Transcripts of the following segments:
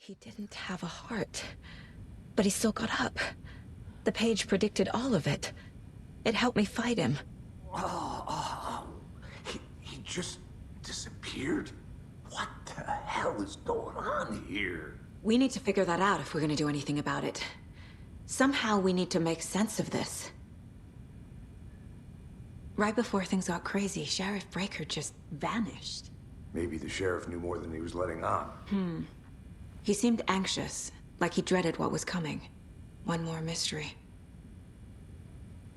He didn't have a heart, but he still got up. The page predicted all of it. It helped me fight him. He just disappeared? What the hell is going on here? We need to figure that out if we're gonna do anything about it. Somehow we need to make sense of this. Right before things got crazy, Sheriff Breaker just vanished. Maybe the sheriff knew more than he was letting on. He seemed anxious, like he dreaded what was coming. One more mystery.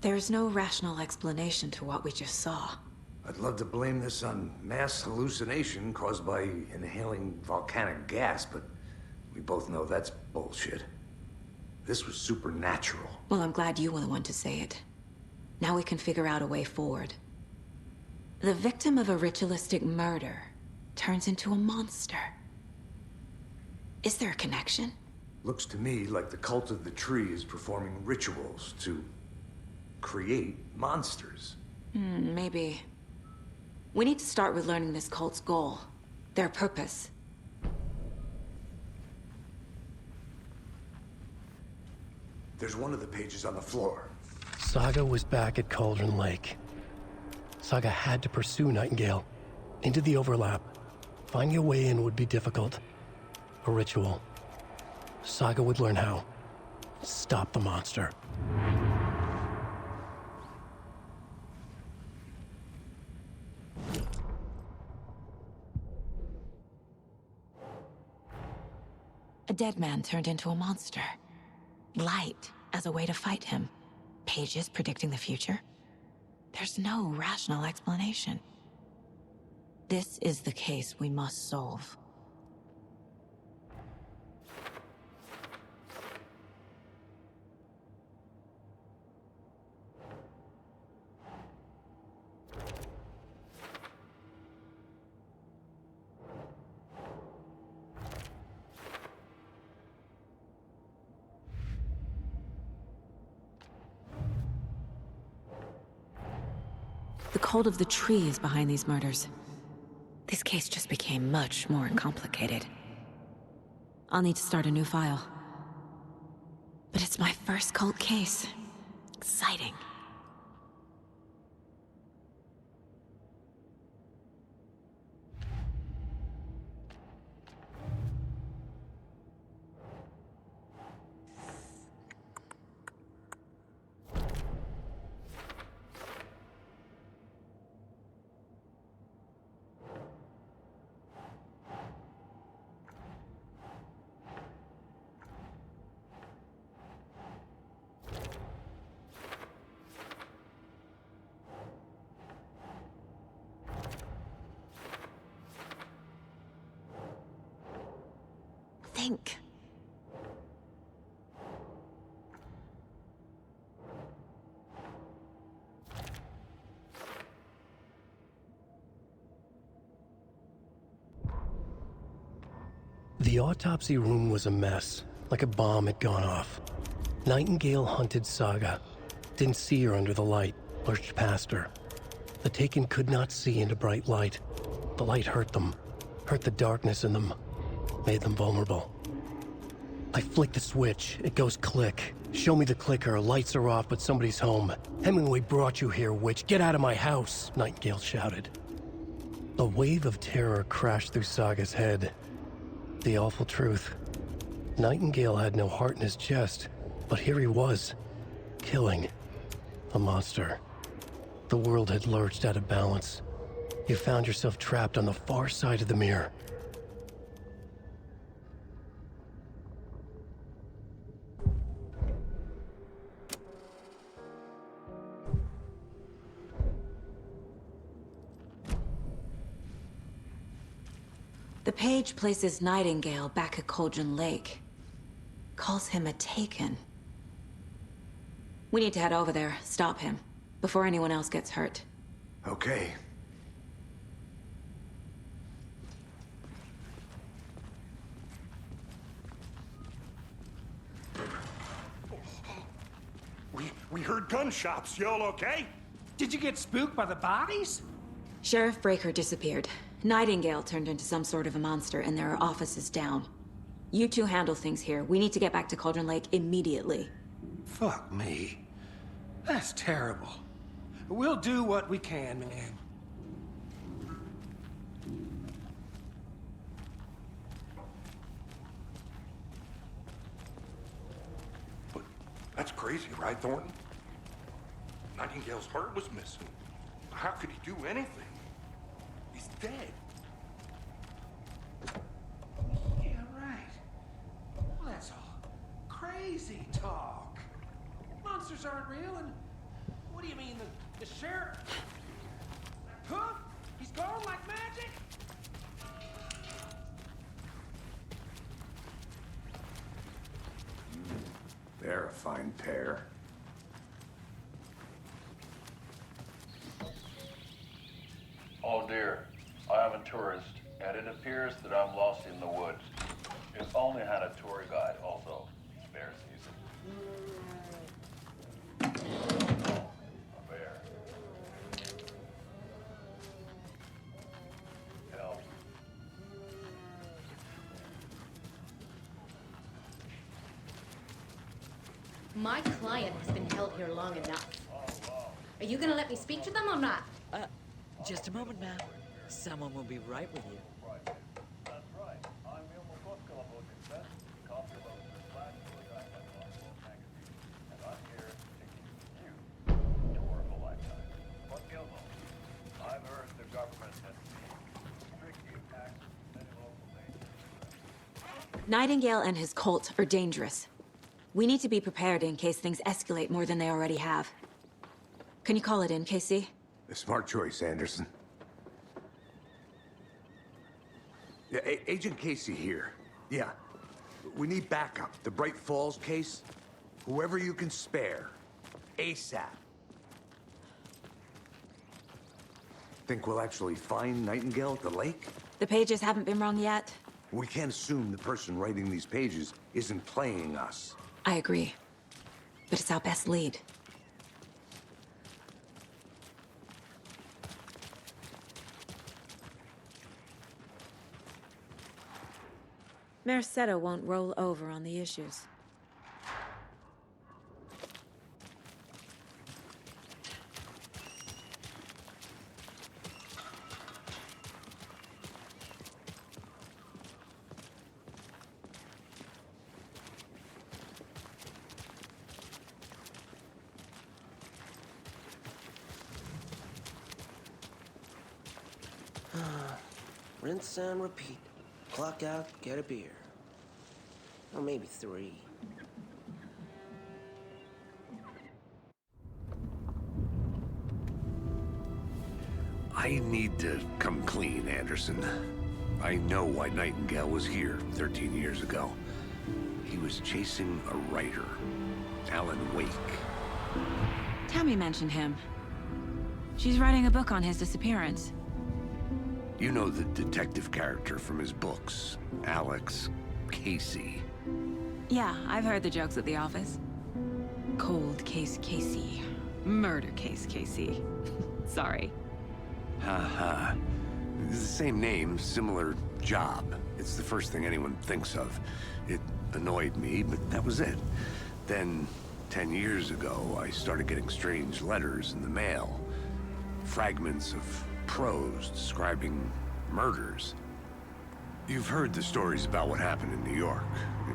There's no rational explanation to what we just saw. I'd love to blame this on mass hallucination caused by inhaling volcanic gas, but we both know that's bullshit. This was supernatural. Well, I'm glad you were the one to say it. Now we can figure out a way forward. The victim of a ritualistic murder turns into a monster. Is there a connection? Looks to me like the cult of the tree is performing rituals to create monsters. Maybe. We need to start with learning this cult's goal, their purpose. There's one of the pages on the floor. Saga was back at Cauldron Lake. Saga had to pursue Nightingale. Into the overlap. Finding a way in would be difficult. A ritual. Saga would learn how. Stop the monster. A dead man turned into a monster. Light as a way to fight him. Pages predicting the future. There's no rational explanation. This is the case we must solve. The cult of the tree is behind these murders. This case just became much more complicated. I'll need to start a new file. But it's my first cult case. Exciting. Think. The autopsy room was a mess, like a bomb had gone off. Nightingale hunted Saga. Didn't see her under the light, lurched past her. The Taken could not see into bright light. The light hurt them, hurt the darkness in them, made them vulnerable. I flick the switch, it goes click. Show me the clicker, lights are off, but somebody's home. Hemingway brought you here, witch. Get out of my house, Nightingale shouted. A wave of terror crashed through Saga's head. The awful truth. Nightingale had no heart in his chest, but here he was, killing a monster. The world had lurched out of balance. You found yourself trapped on the far side of the mirror. The page places Nightingale back at Cauldron Lake. Calls him a Taken. We need to head over there, stop him, before anyone else gets hurt. Okay. We heard gunshots. Y'all okay? Did you get spooked by the bodies? Sheriff Breaker disappeared. Nightingale turned into some sort of a monster, and there are offices down. You two handle things here. We need to get back to Cauldron Lake immediately. Fuck me. That's terrible. We'll do what we can, man. But that's crazy, right, Thornton? Nightingale's heart was missing. How could he do anything? He's dead. Yeah, right. Well, that's all crazy talk. Monsters aren't real, and what do you mean, the sheriff? Huh? He's gone like magic? They're a fine pair. Oh dear, I am a tourist, and it appears that I'm lost in the woods. If only had a tour guide also. Bear season. A bear. Help. My client has been held here long enough. Are you gonna let me speak to them or not? Just a moment, ma'am. Someone will be right with you. That's right. I'm Wilma Koskala Botinsa, copy of the Flash magazine, and I'm here taking you tour of a lifetime. But Gilmo, I've heard the government has strictly attacks many local nations. Nightingale and his cult are dangerous. We need to be prepared in case things escalate more than they already have. Can you call it in, Casey? A smart choice, Anderson. Yeah, Agent Casey here. Yeah. We need backup. The Bright Falls case. Whoever you can spare. ASAP. Think we'll actually find Nightingale at the lake? The pages haven't been wrong yet. We can't assume the person writing these pages isn't playing us. I agree. But it's our best lead. Mercado won't roll over on the issues. Rinse and repeat. Clock out, get a beer. Or maybe 3. I need to come clean, Anderson. I know why Nightingale was here 13 years ago. He was chasing a writer, Alan Wake. Tammy mentioned him. She's writing a book on his disappearance. You know the detective character from his books, Alex Casey. Yeah, I've heard the jokes at the office. Cold case Casey. Murder case Casey. Sorry. Haha. It's the same name, similar job. It's the first thing anyone thinks of. It annoyed me, but that was it. Then, 10 years ago, I started getting strange letters in the mail. Fragments of prose describing murders. You've heard the stories about what happened in New York.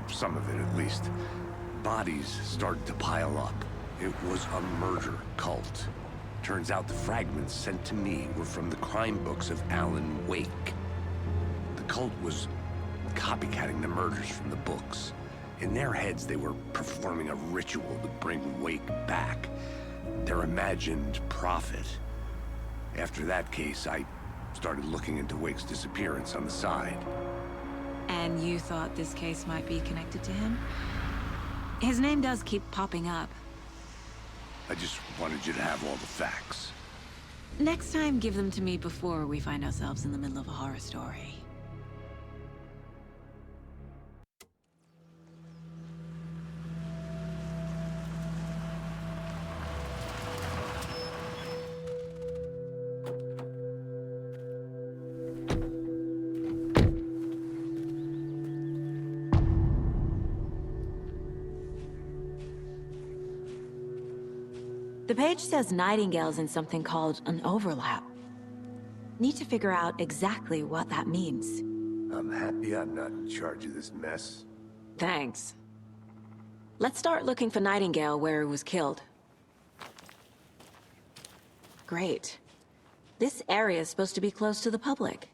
Some of it, at least. Bodies started to pile up. It was a murder cult. Turns out the fragments sent to me were from the crime books of Alan Wake. The cult was copycatting the murders from the books. In their heads, they were performing a ritual to bring Wake back. Their imagined prophet. After that case, I started looking into Wake's disappearance on the side. And you thought this case might be connected to him? His name does keep popping up. I just wanted you to have all the facts. Next time, give them to me before we find ourselves in the middle of a horror story. The page says Nightingale's in something called an overlap. Need to figure out exactly what that means. I'm happy I'm not in charge of this mess. Thanks. Let's start looking for Nightingale where he was killed. Great. This area is supposed to be close to the public.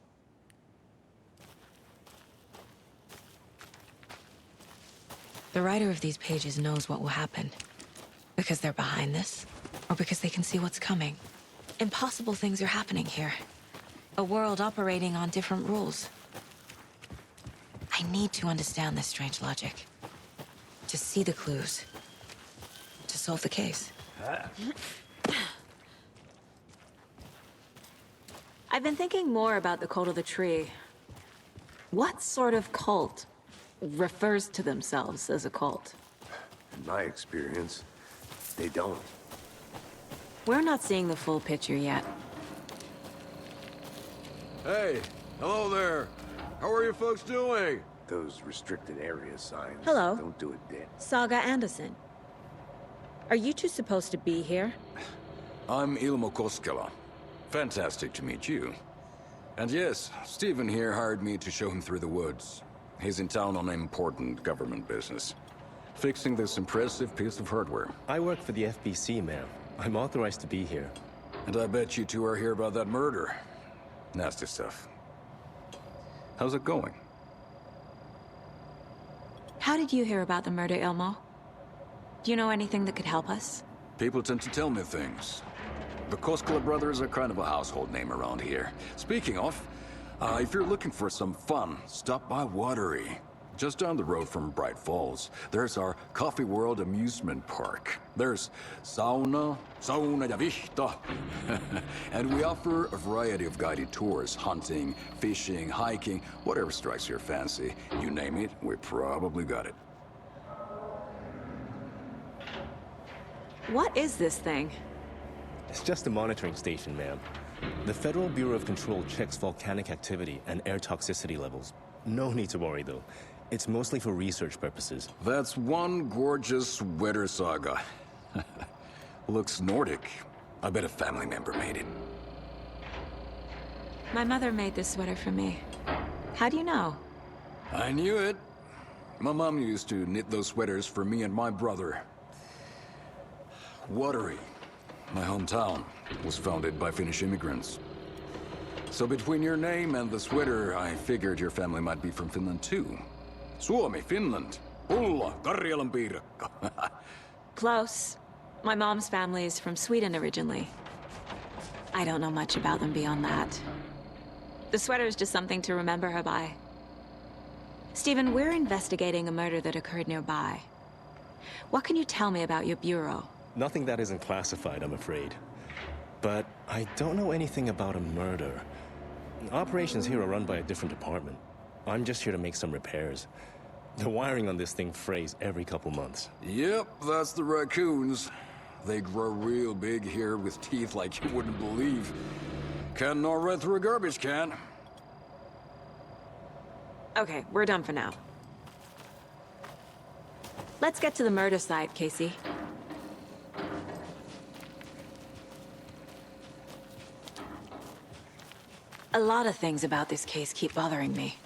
The writer of these pages knows what will happen. Because they're behind this, or because they can see what's coming. Impossible things are happening here. A world operating on different rules. I need to understand this strange logic. To see the clues. To solve the case. I've been thinking more about the cult of the tree. What sort of cult refers to themselves as a cult? In my experience, they don't. We're not seeing the full picture yet. Hey, hello there. How are you folks doing? Those restricted area signs. Hello. Don't do it, Dan. Saga Anderson. Are you two supposed to be here? I'm Ilmo Koskela. Fantastic to meet you. And yes, Stephen here hired me to show him through the woods. He's in town on important government business. Fixing this impressive piece of hardware. I work for the FBC, ma'am. I'm authorized to be here. And I bet you two are here about that murder. Nasty stuff. How's it going? How did you hear about the murder, Ilmo? Do you know anything that could help us? People tend to tell me things. The Koskela brothers are kind of a household name around here. Speaking of, if you're looking for some fun, stop by Watery. Just down the road from Bright Falls, there's our Coffee World amusement park. There's sauna ja vihta. And we offer a variety of guided tours, hunting, fishing, hiking, whatever strikes your fancy. You name it, we probably got it. What is this thing? It's just a monitoring station, ma'am. The Federal Bureau of Control checks volcanic activity and air toxicity levels. No need to worry, though. It's mostly for research purposes. That's one gorgeous sweater, Saga. Looks Nordic. I bet a family member made it. My mother made this sweater for me. How do you know? I knew it. My mom used to knit those sweaters for me and my brother. Watery, my hometown, was founded by Finnish immigrants. So between your name and the sweater, I figured your family might be from Finland too. Suomi, Finland. Pulla, Karjalan piirakka. Close. My mom's family is from Sweden originally. I don't know much about them beyond that. The sweater is just something to remember her by. Stephen, we're investigating a murder that occurred nearby. What can you tell me about your bureau? Nothing that isn't classified, I'm afraid. But I don't know anything about a murder. Operations here are run by a different department. I'm just here to make some repairs. The wiring on this thing frays every couple months. Yep, that's the raccoons. They grow real big here with teeth like you wouldn't believe. Can't gnaw right through a garbage can. Okay, we're done for now. Let's get to the murder site, Casey. A lot of things about this case keep bothering me.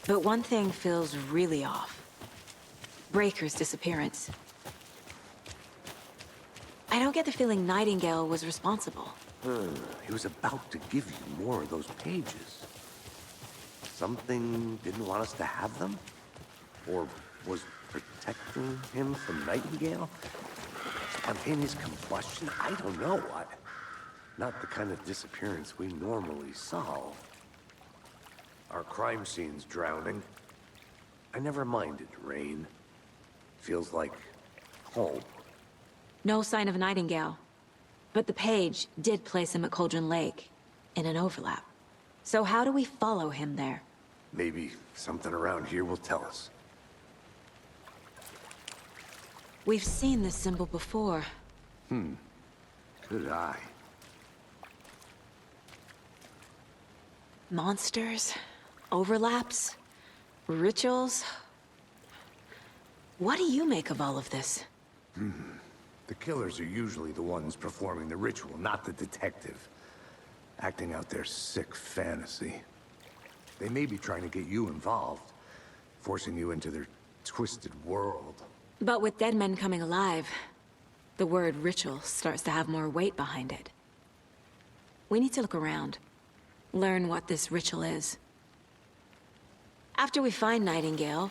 But one thing feels really off. Breaker's disappearance. I don't get the feeling Nightingale was responsible. He was about to give you more of those pages. Something didn't want us to have them? Or was protecting him from Nightingale? Spontaneous combustion? I don't know what. Not the kind of disappearance we normally solve. Our crime scene's drowning. I never minded rain. Feels like home. No sign of Nightingale. But the page did place him at Cauldron Lake, in an overlap. So how do we follow him there? Maybe something around here will tell us. We've seen this symbol before. Good eye. Monsters, overlaps, rituals. What do you make of all of this? The killers are usually the ones performing the ritual, not the detective. Acting out their sick fantasy. They may be trying to get you involved, forcing you into their twisted world. But with dead men coming alive, the word ritual starts to have more weight behind it. We need to look around, learn what this ritual is. After we find Nightingale,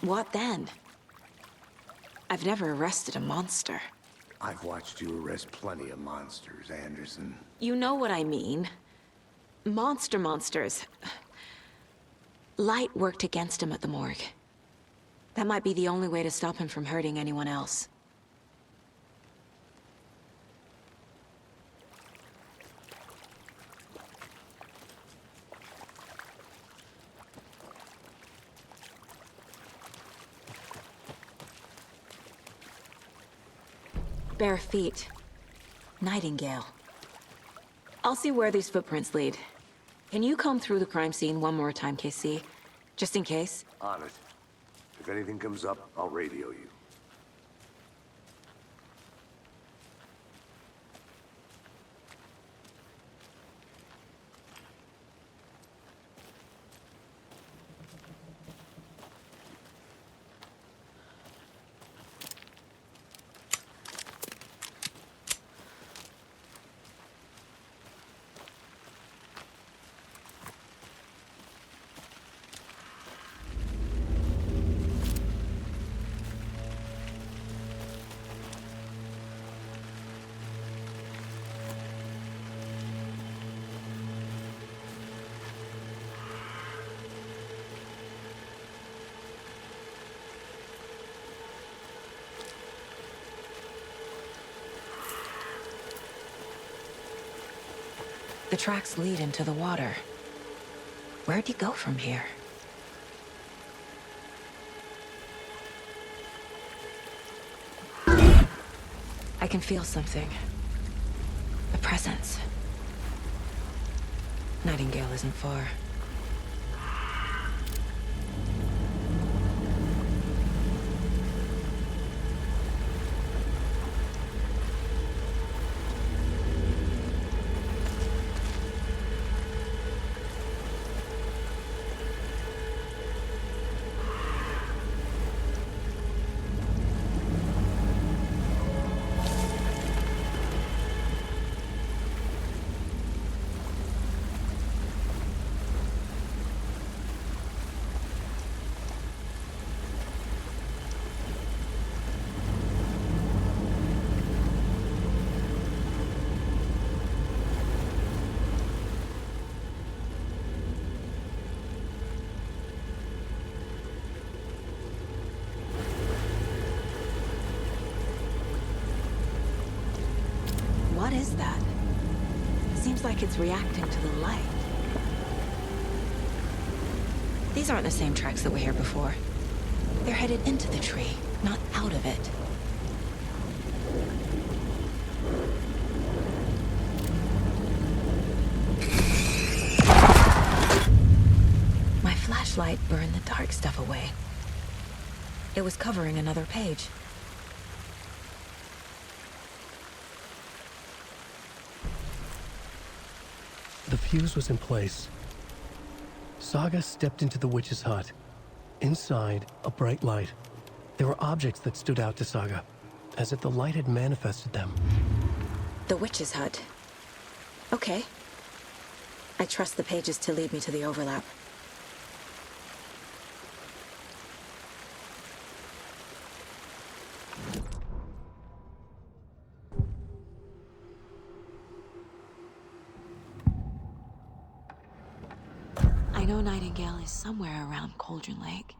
what then? I've never arrested a monster. I've watched you arrest plenty of monsters, Anderson. You know what I mean. Monsters. Light worked against him at the morgue. That might be the only way to stop him from hurting anyone else. Bare feet. Nightingale. I'll see where these footprints lead. Can you comb through the crime scene one more time, KC? Just in case? On it. If anything comes up, I'll radio you. The tracks lead into the water. Where'd you go from here? I can feel something. A presence. Nightingale isn't far. What is that? Seems like it's reacting to the light. These aren't the same tracks that were here before. They're headed into the tree, not out of it. My flashlight burned the dark stuff away. It was covering another page. The fuse was in place. Saga stepped into the witch's hut. Inside, a bright light. There were objects that stood out to Saga, as if the light had manifested them. The witch's hut. Okay. I trust the pages to lead me to the overlap. I know Nightingale is somewhere around Cauldron Lake.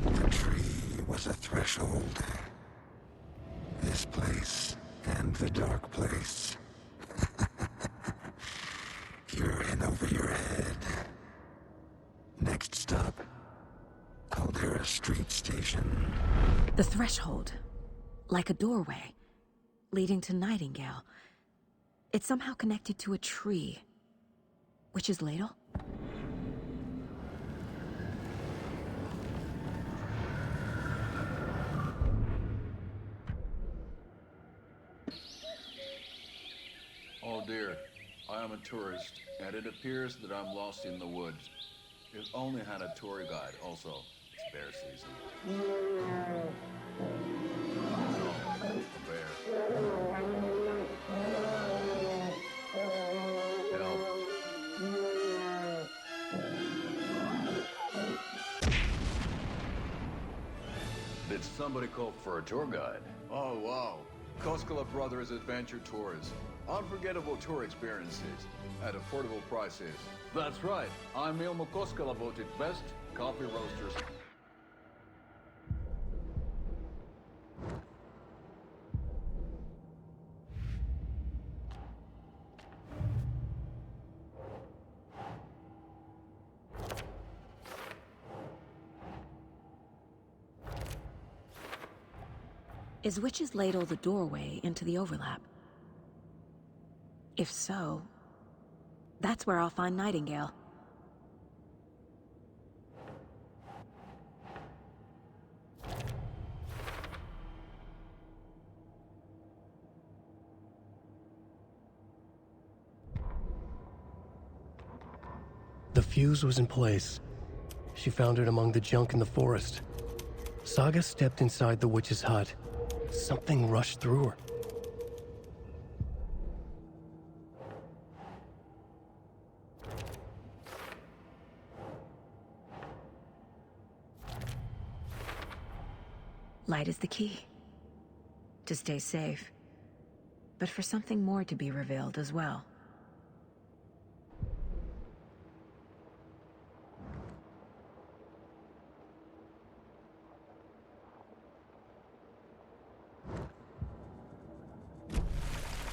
The tree was a threshold. This place and the dark place. You're in over your head. Next stop, Caldera Street Station. The threshold. Like a doorway. Leading to Nightingale. It's somehow connected to a tree. Witch's ladle? dear. I am a tourist, and it appears that I'm lost in the woods. If only had a tour guide. Also, it's bear season. No, a bear. Help. Did somebody call for a tour guide? Oh, wow. Koskela Brothers Adventure Tours. Unforgettable tour experiences at affordable prices. That's right. I'm Ilmo Koskela, voted best coffee roasters. Is Witch's Ladle the doorway into the overlap? If so, that's where I'll find Nightingale. The fuse was in place. She found it among the junk in the forest. Saga stepped inside the witch's hut. Something rushed through her. Light is the key. To stay safe. But for something more to be revealed as well.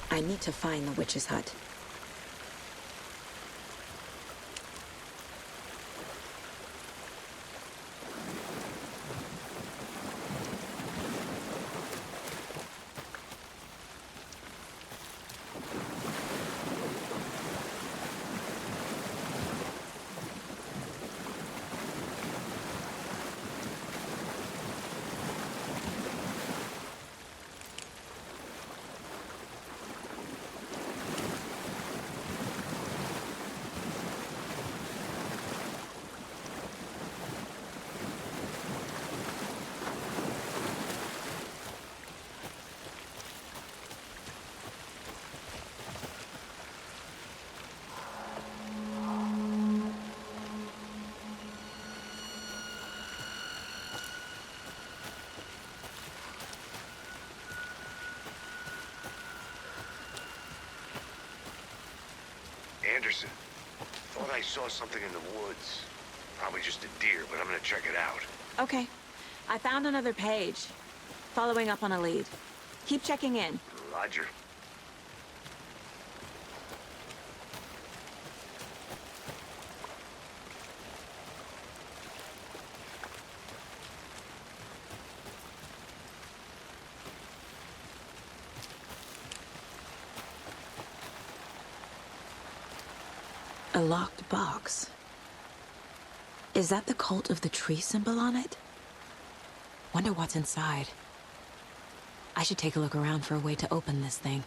I need to find the witch's hut. Anderson, thought I saw something in the woods. Probably just a deer, but I'm gonna check it out. Okay. I found another page. Following up on a lead. Keep checking in. Roger. A locked box. Is that the cult of the tree symbol on it? Wonder what's inside. I should take a look around for a way to open this thing.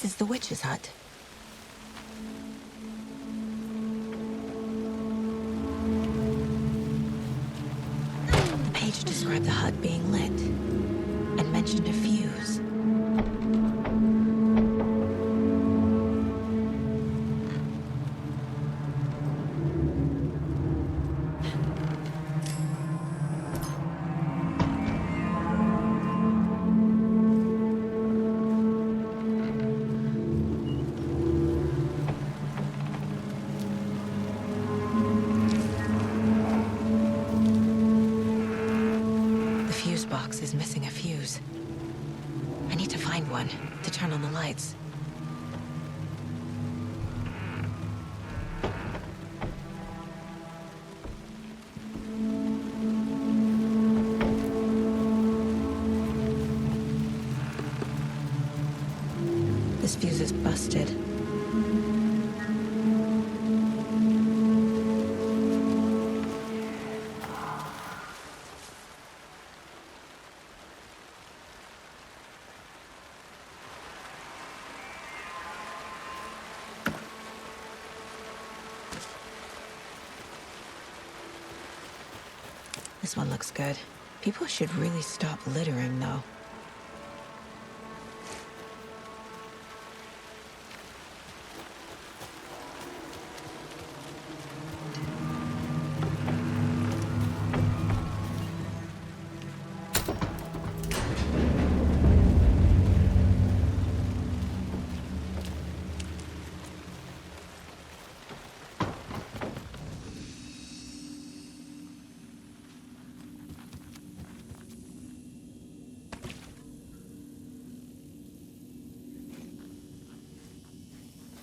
This is the witch's hut. The page described the hut being lit and mentioned a fuse. Box is missing a fuse. I need to find one to turn on the lights. This fuse is busted. This one looks good. People should really stop littering, though.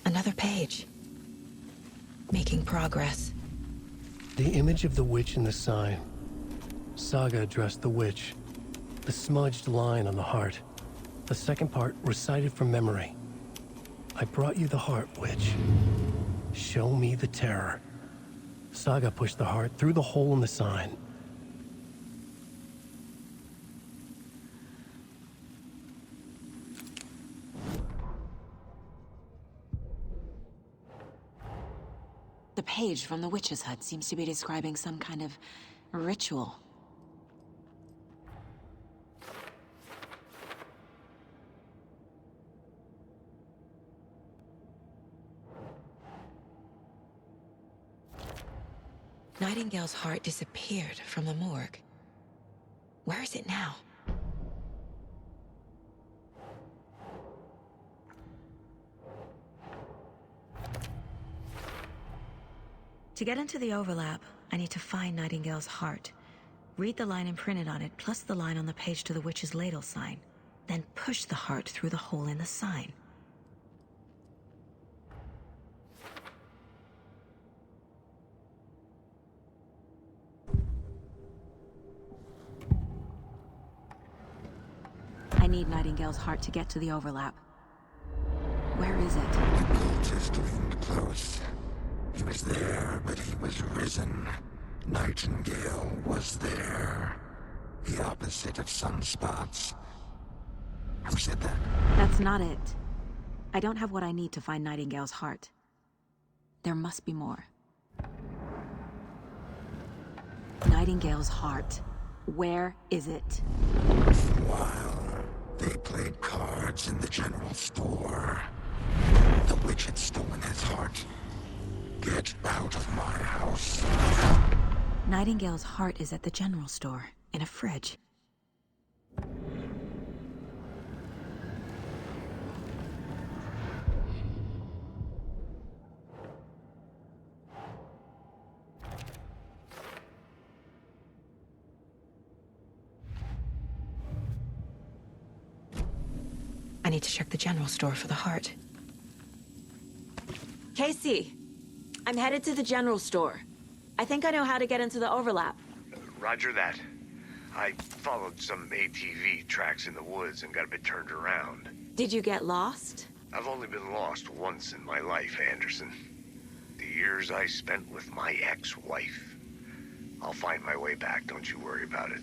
Another page. Making progress. The image of the witch in the sign. Saga addressed the witch. The smudged line on the heart. The second part recited from memory. I brought you the heart, witch. Show me the terror. Saga pushed the heart through the hole in the sign. The page from the witch's hut seems to be describing some kind of ritual. Nightingale's heart disappeared from the morgue. Where is it now? To get into the overlap, I need to find Nightingale's heart. Read the line imprinted on it, plus the line on the page to the witch's ladle sign. Then push the heart through the hole in the sign. I need Nightingale's heart to get to the overlap. Where is it? The cultist leaned close. He was there, but he was risen. Nightingale was there. The opposite of sunspots. Who said that? That's not it. I don't have what I need to find Nightingale's heart. There must be more. Nightingale's heart. Where is it? While they played cards in the general store, the witch had stolen his heart. Get out of my house. Nightingale's heart is at the general store, in a fridge. I need to check the general store for the heart. Casey! I'm headed to the general store. I think I know how to get into the overlap. Roger that. I followed some ATV tracks in the woods and got a bit turned around. Did you get lost? I've only been lost once in my life, Anderson. The years I spent with my ex-wife. I'll find my way back, don't you worry about it.